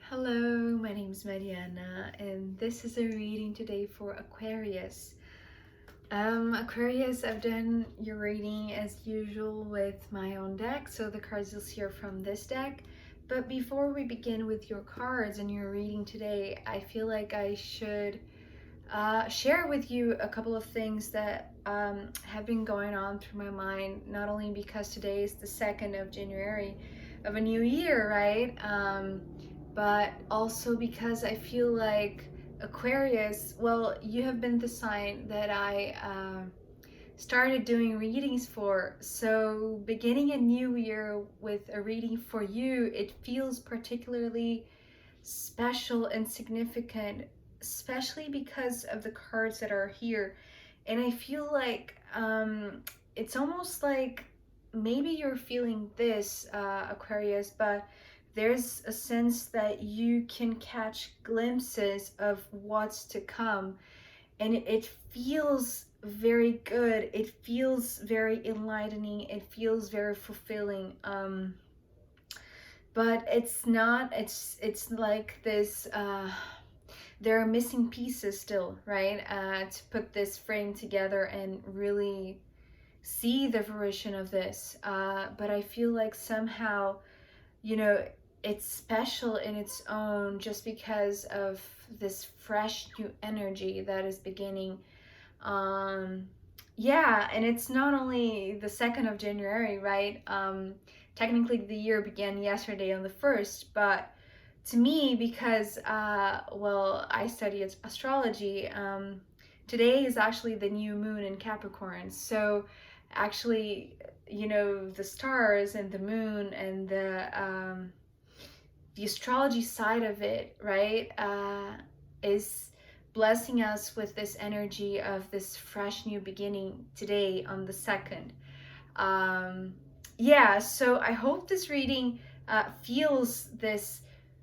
Hello, my name is Mariana, and this is a reading today for Aquarius. Aquarius, I've done your reading as usual with my own deck, so the cards you'll see are from this deck. But before we begin with your cards and your reading today, I feel like I should share with you a couple of things that have been going on through my mind, not only because today is the 2nd of January of a new year, right? But also because I feel like Aquarius, well, you have been the sign that I started doing readings for. So beginning a new year with a reading for you, it feels particularly special and significant, especially because of the cards that are here. And I feel like it's almost like maybe you're feeling this, Aquarius, but there's a sense that you can catch glimpses of what's to come, and it feels very good. It feels very enlightening. It feels very fulfilling. But it's not. It's like this. There are missing pieces still, right? To put this frame together and really see the fruition of this. But I feel like somehow, you know, it's special in its own just because of this fresh new energy that is beginning. Yeah, and it's not only the 2nd of January, right? Technically the year began yesterday on the 1st, but to me, because well, I study astrology, today is actually the new moon in Capricorn. So actually, you know, the stars and the moon and the astrology side of it, right, is blessing us with this energy of this fresh new beginning today on the 2nd. Yeah, so I hope this reading feels this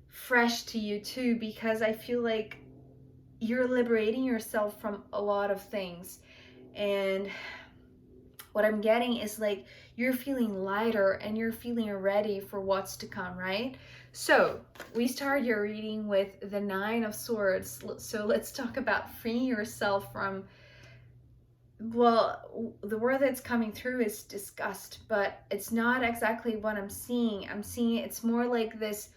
fresh to you too, because I feel like you're liberating yourself from a lot of things. And what I'm getting is like you're feeling lighter and you're feeling ready for what's to come, right? So we start your reading with the 9 of Swords. So let's talk about freeing yourself from, well, the word that's coming through is disgust, but it's not exactly what I'm seeing. I'm seeing it's more like this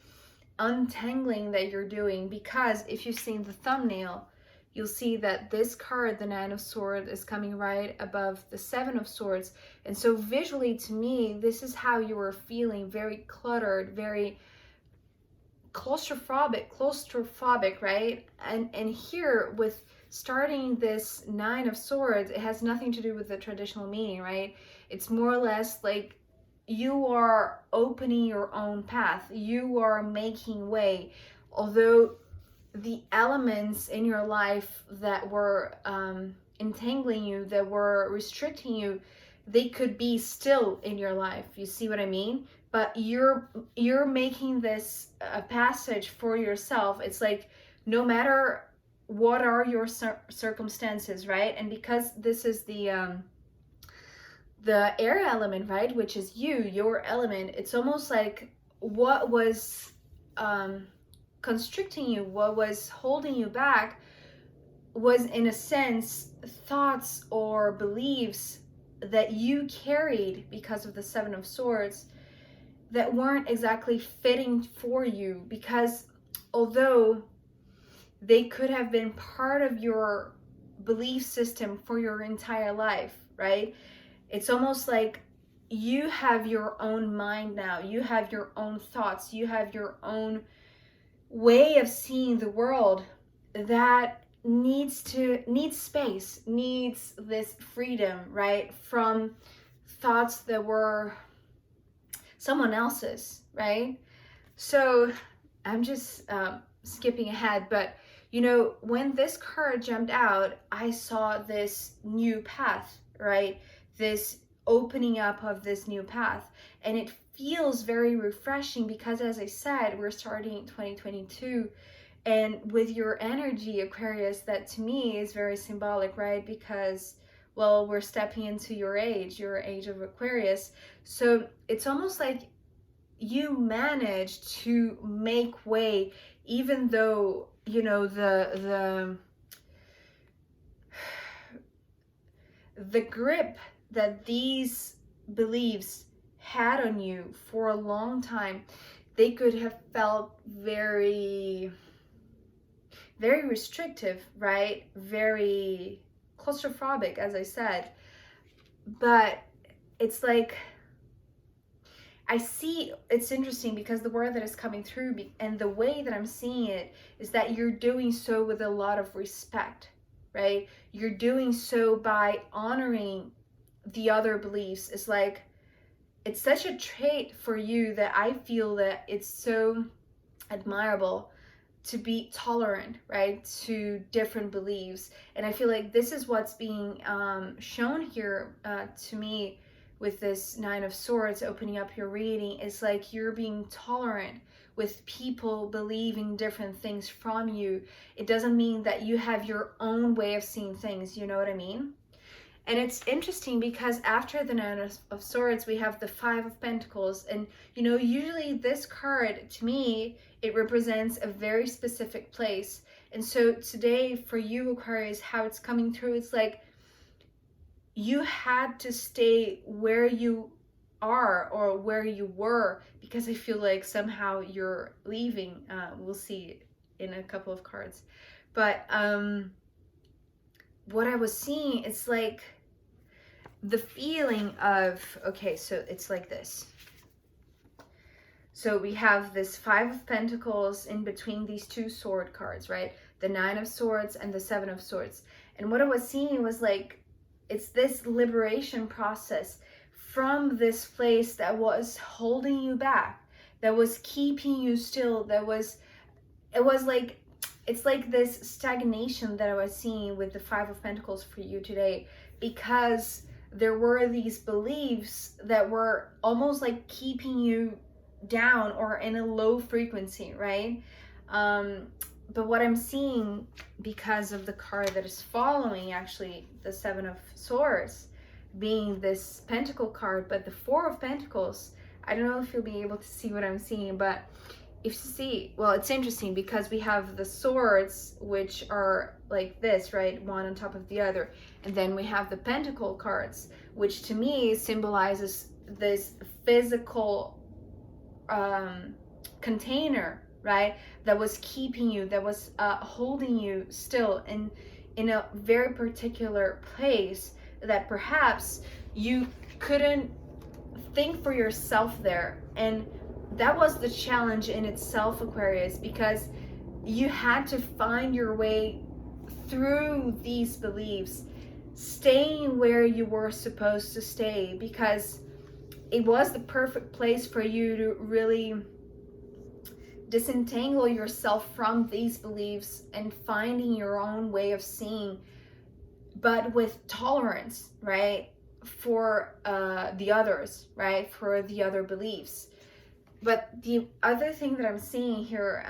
untangling that you're doing, because if you've seen the thumbnail, you'll see that this card, the 9 of Swords, is coming right above the 7 of Swords. And so visually to me, this is how you were feeling, very cluttered, very claustrophobic, right? And here with starting this 9 of Swords, it has nothing to do with the traditional meaning, right? It's more or less like you are opening your own path. You are making way. Although the elements in your life that were entangling you, that were restricting you, they could be still in your life. You see what I mean? But you're making this a passage for yourself. It's like no matter what are your circumstances, right? And because this is the air element, right, which is your element, it's almost like what was constricting you, what was holding you back, was in a sense thoughts or beliefs that you carried because of the 7 of Swords that weren't exactly fitting for you, because although they could have been part of your belief system for your entire life, right? It's almost like you have your own mind now. You have your own thoughts. You have your own way of seeing the world that needs space, needs this freedom, right? From thoughts that were someone else's, right? So I'm just skipping ahead, but you know, when this card jumped out, I saw this new path, right? This opening up of this new path, and it feels very refreshing because, as I said, we're starting 2022, and with your energy, Aquarius, that to me is very symbolic, right? Because, well, we're stepping into your age of Aquarius. So it's almost like you managed to make way, even though, you know, the grip that these beliefs had on you for a long time, they could have felt very, very restrictive, right? Very claustrophobic, as I said. But it's like, I see, it's interesting because the word that is coming through and the way that I'm seeing it is that you're doing so with a lot of respect, right? You're doing so by honoring the other beliefs. It's like, it's such a trait for you that I feel that it's so admirable to be tolerant, right, to different beliefs. And I feel like this is what's being shown here to me with this Nine of Swords opening up your reading. Is like you're being tolerant with people believing different things from you. It doesn't mean that you have your own way of seeing things, you know what I mean? And it's interesting because after the Nine of Swords, we have the Five of Pentacles. And, you know, usually this card, to me, it represents a very specific place. And so today, for you, Aquarius, how it's coming through, it's like you had to stay where you are or where you were, because I feel like somehow you're leaving. We'll see in a couple of cards. But what I was seeing, it's like the feeling of, okay, so it's like this. So we have this Five of Pentacles in between these two sword cards, right? The Nine of Swords and the Seven of Swords. And what I was seeing was like, it's this liberation process from this place that was holding you back, that was keeping you still, it was like, it's like this stagnation that I was seeing with the Five of Pentacles for you today, because there were these beliefs that were almost like keeping you down or in a low frequency, right? But what I'm seeing, because of the card that is following, actually the Seven of Swords being this Pentacle card, but the Four of Pentacles, I don't know if you'll be able to see what I'm seeing, but if you see, well, it's interesting because we have the swords, which are like this, right? One on top of the other. And then we have the Pentacle cards, which to me symbolizes this physical container, right? That was keeping you, that was holding you still in a very particular place that perhaps you couldn't think for yourself there. And that was the challenge in itself, Aquarius, because you had to find your way through these beliefs, staying where you were supposed to stay, because it was the perfect place for you to really disentangle yourself from these beliefs and finding your own way of seeing, but with tolerance, right, for the others, right, for the other beliefs. But the other thing that I'm seeing here,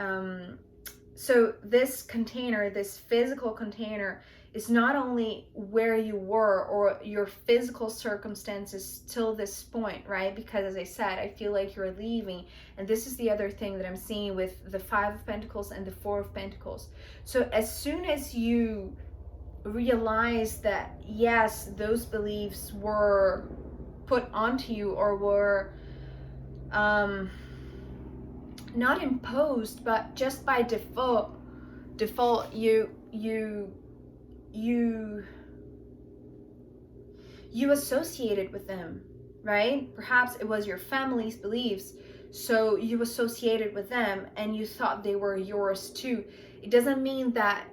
so this container, this physical container, is not only where you were or your physical circumstances till this point, right? Because as I said, I feel like you're leaving. And this is the other thing that I'm seeing with the Five of Pentacles and the Four of Pentacles. So as soon as you realize that, yes, those beliefs were put onto you or were not imposed, but just by default you associated with them, right? Perhaps it was your family's beliefs, so you associated with them and you thought they were yours too. It doesn't mean that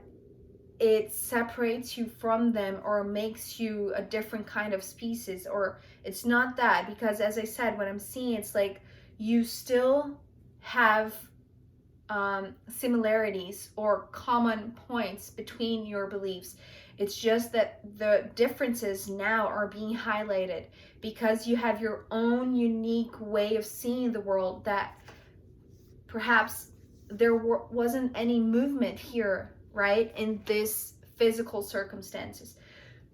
it separates you from them or makes you a different kind of species, or it's not that, because as I said, what I'm seeing, it's like you still have similarities or common points between your beliefs. It's just that the differences now are being highlighted because you have your own unique way of seeing the world that perhaps there wasn't any movement here, right, in this physical circumstances.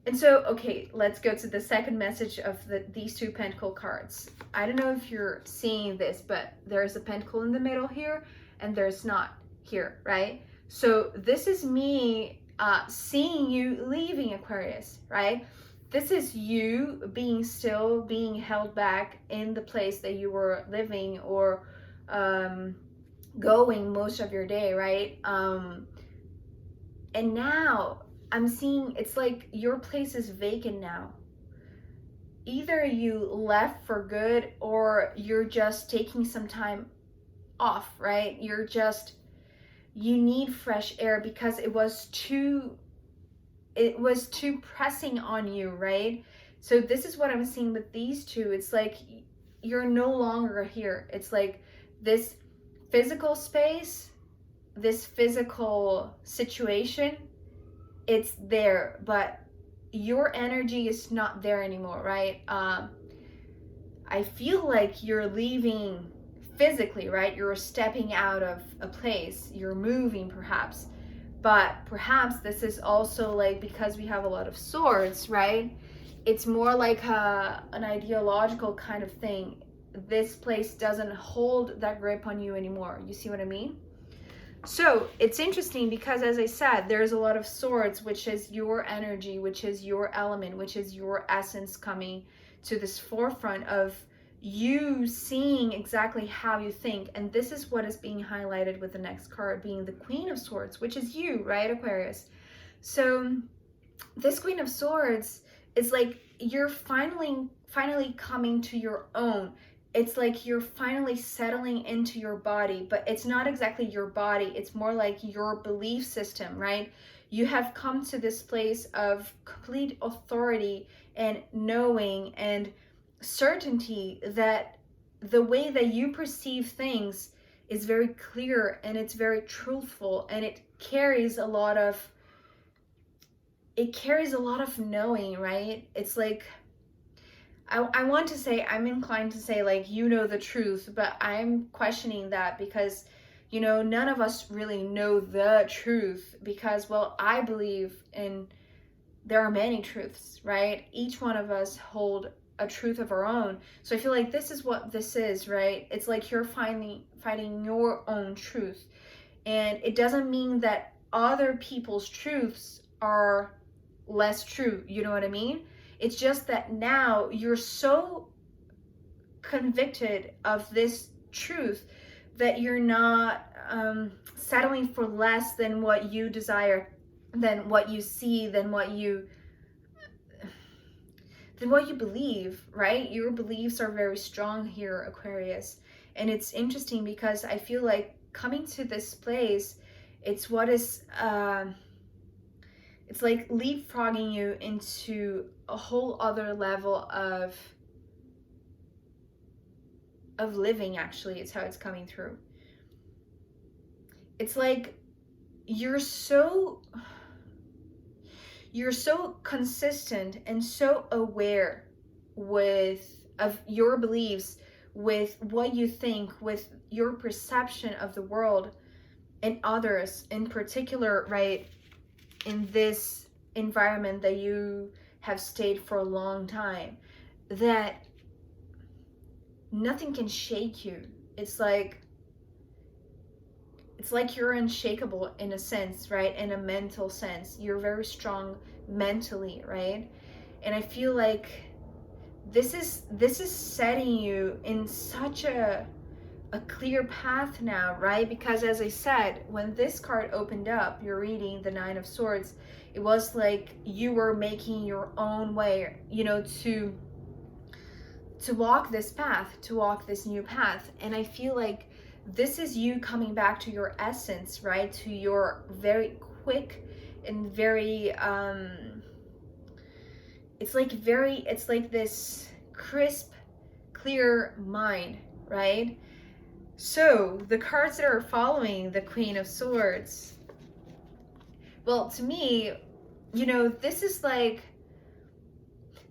And so, okay, let's go to the second message of these two pentacle cards. I don't know if you're seeing this, but there's a pentacle in the middle here, and there's not here, right? So this is me seeing you leaving, Aquarius, right? This is you being still being held back in the place that you were living or going most of your day, right? And now I'm seeing it's like your place is vacant now. Either you left for good or you're just taking some time off, right? You need fresh air because it was too pressing on you, right? So this is what I'm seeing with these two. It's like you're no longer here. It's like this physical space, this physical situation, it's there, but your energy is not there anymore, right? I feel like you're leaving physically, right? You're stepping out of a place, you're moving perhaps, but perhaps this is also like, because we have a lot of swords, right? It's more like an ideological kind of thing. This place doesn't hold that grip on you anymore. You see what I mean? So it's interesting because, as I said, there's a lot of swords, which is your energy, which is your element, which is your essence coming to this forefront of you seeing exactly how you think. And this is what is being highlighted with the next card being the Queen of Swords, which is you, right, Aquarius? So this Queen of Swords is like you're finally coming to your own. It's like you're finally settling into your body, but it's not exactly your body. It's more like your belief system, right? You have come to this place of complete authority and knowing and certainty that the way that you perceive things is very clear and it's very truthful, and it carries a lot of knowing, right? It's like I want to say, I'm inclined to say like, you know the truth, but I'm questioning that because, you know, none of us really know the truth because, well, I believe in, there are many truths, right? Each one of us hold a truth of our own. So I feel like this is what this is, right? It's like you're fighting your own truth. And it doesn't mean that other people's truths are less true. You know what I mean? It's just that now you're so convicted of this truth that you're not settling for less than what you desire, than what you see, than what you believe, right? Your beliefs are very strong here, Aquarius. And it's interesting because I feel like coming to this place, it's what is it's like leapfrogging you into a whole other level of living, actually. It's how it's coming through. It's like you're so consistent and so aware of your beliefs, with what you think, with your perception of the world and others in particular, right? In this environment that you have stayed for a long time, that nothing can shake you. It's like you're unshakable in a sense, right? In a mental sense, you're very strong mentally, right? And I feel like this is setting you in such a clear path now, right? Because as I said, when this card opened up, you're reading the Nine of Swords, it was like you were making your own way, you know, to walk this path, to walk this new path. And I feel like this is you coming back to your essence, right? To your very quick and very it's like this crisp, clear mind, right? So the cards that are following the Queen of Swords, well, to me, you know, this is like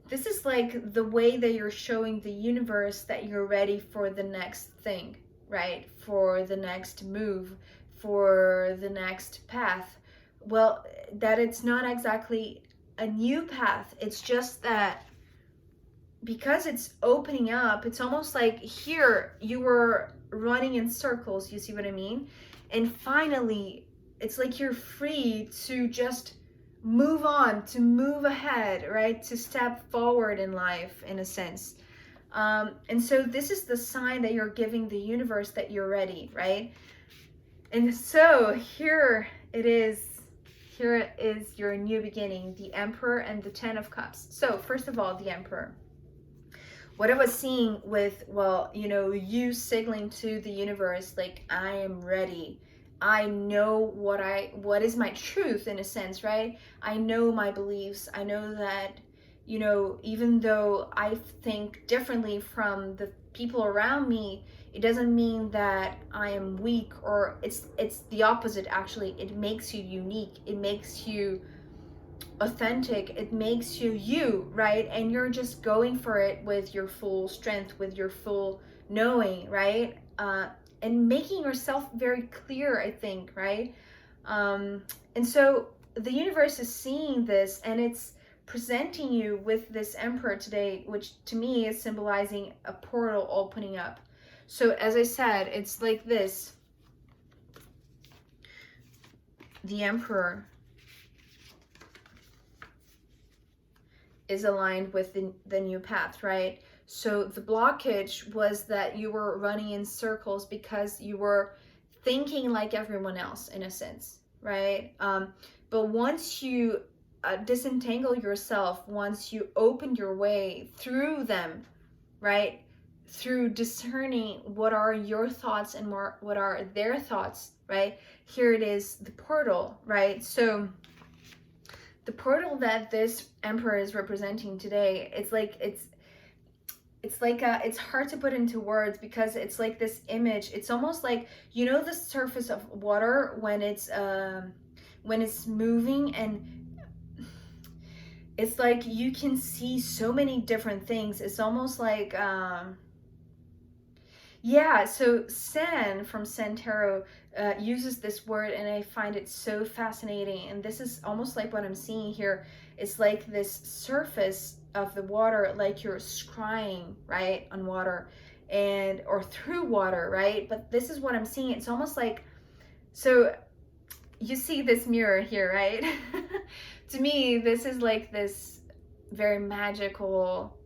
the way that you're showing the universe that you're ready for the next thing, right? For the next move, for the next path. Well, that it's not exactly a new path. It's just that because it's opening up, it's almost like here you were running in circles, you see what I mean? And finally, it's like you're free to just move on, to move ahead, right? To step forward in life, in a sense. And so this is the sign that you're giving the universe that you're ready, right? And so here it is. Here is your new beginning, the Emperor and the Ten of Cups. So first of all, the Emperor. What I was seeing with, well, you know, you signaling to the universe, like, I am ready. I know what is my truth, in a sense, right? I know my beliefs. I know that, you know, even though I think differently from the people around me, it doesn't mean that I am weak, or it's the opposite, actually. It makes you unique. It makes you authentic. It makes you you, right? And you're just going for it with your full strength, with your full knowing, right? And making yourself very clear, I think, right? And so the universe is seeing this, and it's presenting you with this Emperor today, which to me is symbolizing a portal opening up. So as I said, it's like this. The Emperor is aligned with the new path, right? So the blockage was that you were running in circles because you were thinking like everyone else, in a sense, right? But once you disentangle yourself, once you open your way through them, right? Through discerning what are your thoughts and what are their thoughts, right? Here it is, the portal, right? So the portal that this Emperor is representing today, it's like it's hard to put into words, because it's like this image. It's almost like, you know, the surface of water when it's moving, and it's like you can see so many different things. It's almost like yeah, so Sen from Sen Tarot uses this word, and I find it so fascinating. And this is almost like what I'm seeing here. It's like this surface of the water, like you're scrying, right, on water, and or through water, right? But this is what I'm seeing. It's almost like, so you see this mirror here, right? To me, this is like this very magical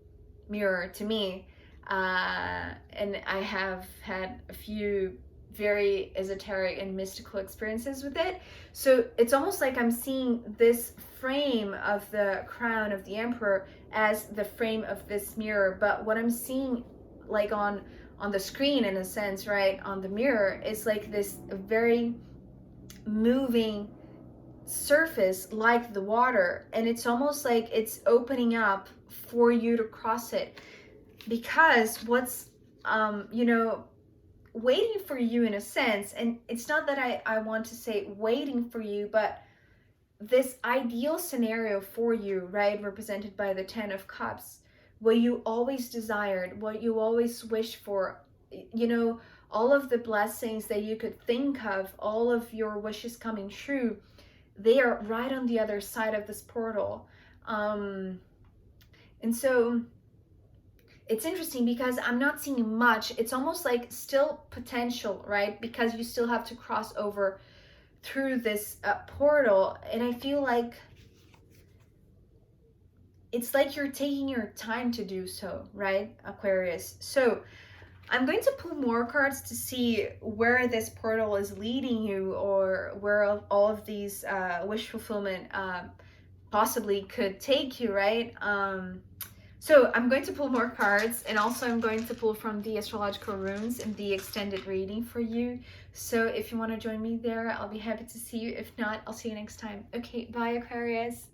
mirror to me. And I have had a few very esoteric and mystical experiences with it. So it's almost like I'm seeing this frame of the crown of the Emperor as the frame of this mirror. But what I'm seeing, like on the screen, in a sense, right, on the mirror, is like this very moving surface, like the water. And it's almost like it's opening up for you to cross it. Because what's you know, waiting for you, in a sense, and it's not that I want to say waiting for you, but this ideal scenario for you, right, represented by the Ten of Cups, what you always desired, what you always wished for, you know, all of the blessings that you could think of, all of your wishes coming true, they are right on the other side of this portal. And so it's interesting because I'm not seeing much. It's almost like still potential, right? Because you still have to cross over through this portal. And I feel like it's like you're taking your time to do so, right, Aquarius? So I'm going to pull more cards to see where this portal is leading you, or where all of these wish fulfillment possibly could take you, right? So I'm going to pull more cards, and also I'm going to pull from the astrological runes in the extended reading for you. So if you want to join me there, I'll be happy to see you. If not, I'll see you next time. Okay, bye, Aquarius.